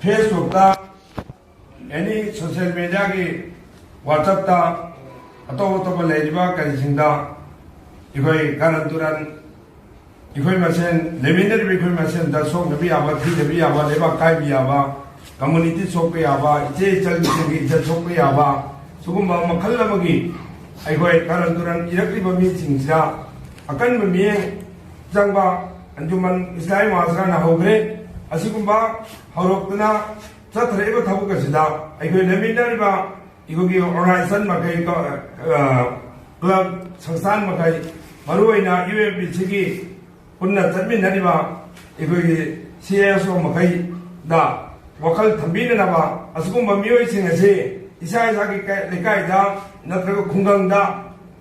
Facebook any social media की WhatsApp अतोप लेजिबा करिसिंदा इखोई कारण तुरन इखोई मसेन laminar इखोई मसेन दा सोक नबी आबा थी नबी आबा लेबा काय बि आबा कम्युनिटी सोक पे आबा इचे चल बिसिंगी इचे सोक पे आबा सुगुम्बा मखल लमगी इखोई कारण तुरन इरक्ति बमी सिंगसा अकन बमी जंगबा अंजुमन इस्लामी मासरा ना होग्रे असिगुम्बा हौरोक्तना चथरेबा थबुक सिदा इखोई लेमिनर बा इखोगी ऑर्गेनाइजेशन मखै क्लब संस्थान मखै मरुइना UFPC की पुन्ना चटमिनरिबा इखोगी CSO मखै दा वखल थंबिनबा असुगुम्बा मियोइसिंग असे इसा इसागी लेकाइदा नत्रग खुंगंगदा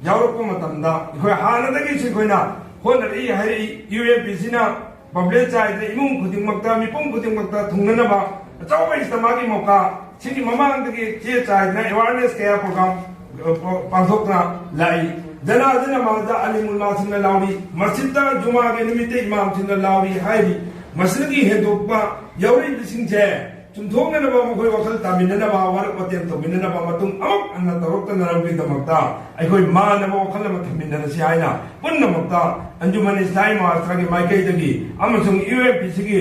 यावरप मतमदा इखोई हानदगी सिखोइना होनरी हारि UFPC ना पब्लिक चाइदे इमुंग खुदिंगमक्ता मिपुंग खुदिंगमक्ता थुंगनबा अचौबा इस्तमागी मौका सिगी ममांगदगी चे चाइदना अवेयरनेस कया प्रोग्राम पांथोकना लाई जना माजा अलिमुल मासिंग लाउरी मस्जिद जुमा के निमित्ते इमाम सिंह लाउरी हाइरी मसलगी हेदोपा यौरी बिसिंगजे चुमथोंगनबा मखोय वखल तामिननबा वारक मतेम तोमिननबा मतुंग अमक अन्ना तरोक्तनरबी दमक्ता अखोय मानबा वखल मथमिननसि हाइना पुन्नमक्ता अंजुमन इस्लामी मास्टर के माइकैदगी अमसुंग UFPC की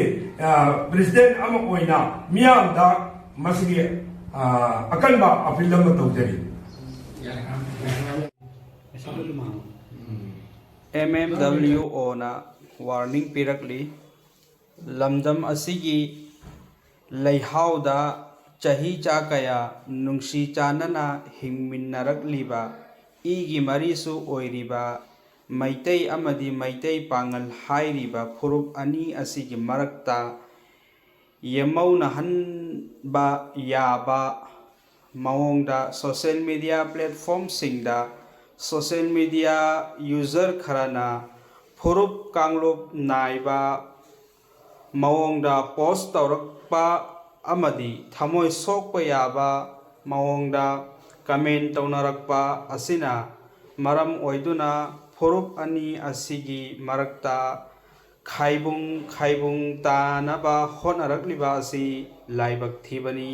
प्रेसिडेंट अमा ओइना मियामदा मसिगे अकनबा अपील अमा तौजरी MMWO ना वार्निंग पिरकली लमदम असिगी लैहाउदा चही चा कया नुंसी चानना हिंगमिन्नरकलीबा इगी मरीसु ओइरिबा मैतै अमदी मैतै पांगल हाइरिबा फुरुप अनि असिगी मरक्ता यमौनहनबा याबा मवोंगदा सोशल मीडिया प्लेटफॉर्म सिंगदा सोशल मीडिया यूजर खराना फुरुप कांगलोप नाइबा मवोंगदा पोस्ट तौरकपा अमदी थमोय सोकपा याबा मवोंगदा कमेंट तौनरकपा असिना मरम ओइदुना फुरुप अनि असिगी मरक्ता खाइबुंग तानबा होनरकलिबा असि लाइबक थीबनी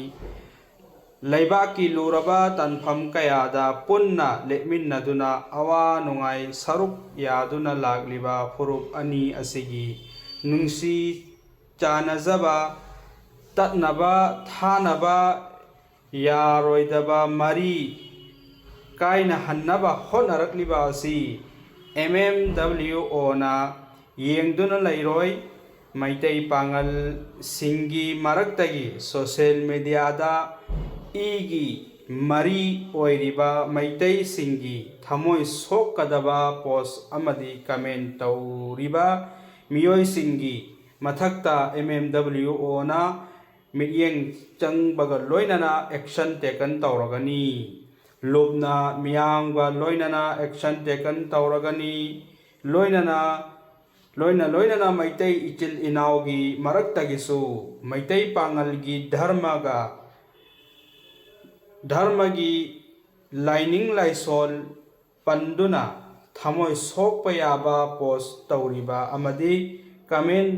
लैबा की लूरबा तनफम कयादा पुन्ना लेमिन्नदुना अवा नुंगाई सरुक यादुना लागलिबा फुरुप अनि असिगी नुंसी चानजबा तत्नबा थानबा यारोइदबा मरी कायना हन्नबा होनरकलिबा असि MMWO ना येंगदुना लैरोय मैतै पांगल सिंगी मरक्तगी सोशल मीडिया दा इगी मरी ओइरिबा मैतै सिंगी थमोय सोकदबा पोस्ट अमदी कमेंट तौरिबा मियोय सिंगी मथक्ता MMWO ना मियेंग चंगबगा लोइनना action taken तौरगनी लोबना मियांगबा लोइनना action taken तौरगनी लोइनना Meitei इचिल इनावगी मरक्तगिसु Meitei पांगलगी धर्मगी lining Lysol पंदुना थमोय सोकपा याबा पोस्ट तौरिबा अमदी कमेंट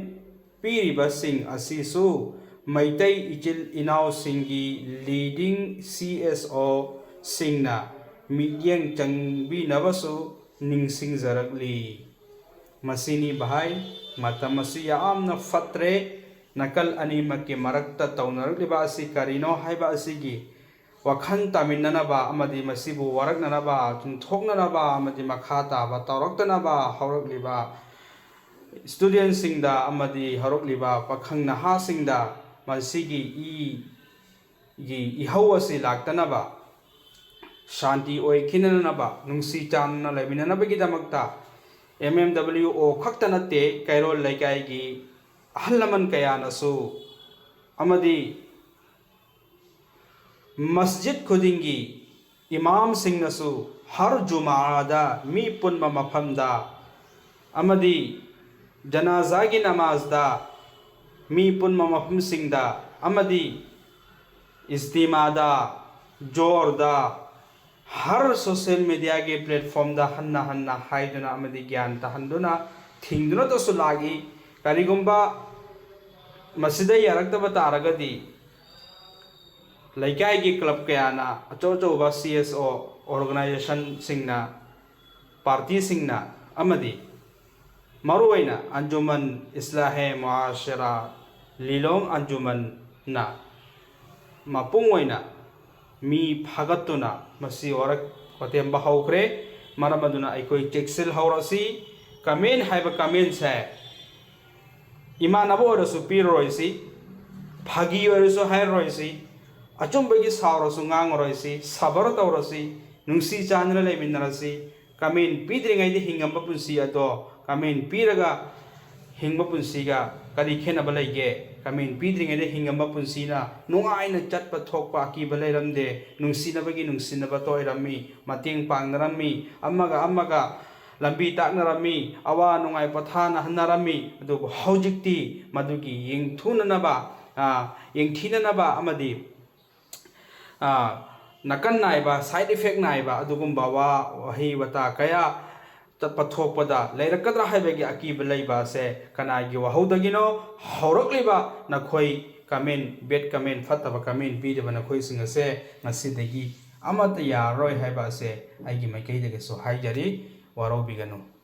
पीरिबा सिंग असिसु मैतै इचिल इनाव सिंगी लीडिंग CSO सिंगना मियेंग चंगबिनबसु निंगसिंगजरकली मसीनी भाई मतमसु यामना फत्रे नकल अनिमक मरक्ता तौनरकलिबा असि करिनो हाइबा असिगी वखन तामिन्ननबा अमदी मसिबु वरकननबा चुंथोकननबा अमदी मखा ताबा तौरक्तनबा हौरकलिबा स्टूडेंट सिंगदा अमदी हौरकलिबा पखंग नहा सिंगदा मसिगी इहौ असि लाक्तनबा शांति ओइखिननबा नुंसी चानना लैमिननबगिदमक्ता MMWO खक्ता नते कैरोल लैकाइगी अहल लमन कयानसु अमदी मस्जिद खुदिंगी इमाम सिंगनसु हर जुमादा मी पुन्मा मफमदा अमदी जनाजागी नमाजदा मी पुन्मा मफम सिंगदा अमदी इज्तिमादा जोरदा हर सोशल मीडिया के प्लेटफॉर्म दा हन्ना हाइदुना अमदी ज्ञान तहंदुना थिंगदुना तसु लागी करिगुंबा मसिदा यारक्तब तारगदी लेकाई की क्लब कयाना अचौचौबा CSO ऑर्गेनाइजेशन सिंगना पार्टी सिंगना अमदी मरुवैना अंजुमन इस्लाहे मुआशरा लिलोंग अंजुमन ना मपुंग वैना मी फागतुना मसी औरक वतेंबा हौख्रे मरमदुना अखोई चेक्सिल हौरसी कमेन हाइब कमेन से इमानबो ओरसु पीरोइसी Phagi ओरसु हाइरोइसी अचुंबगी सावरसु ngangroisi sabar tawrasi nungsi chanra leminarasi kamen pidringai hingamba punsi ado kamen piraga hingba punsi ga kali khenaba leige kamen pidringai hingamba punsi na nungaina chatpa thokpa ki balairamde nungsinabagi nungsinaba toirami mateng pangnarami amaga lambi taknarami awa nungai pathana hanarami adu hojikti madugi yengthunanaba yengthinanaba amadi nakan naiba side effect naiba adugumba wahi wata kaya patthokpada leirakadra haibagi akiba leiba se kanagi wahodagino haurakliba nakhoi comment bet comment fataba comment bidaba nakhoi singa se ngasidagi amata yaroi haiba se aigi maikei dage so haijari warobiganu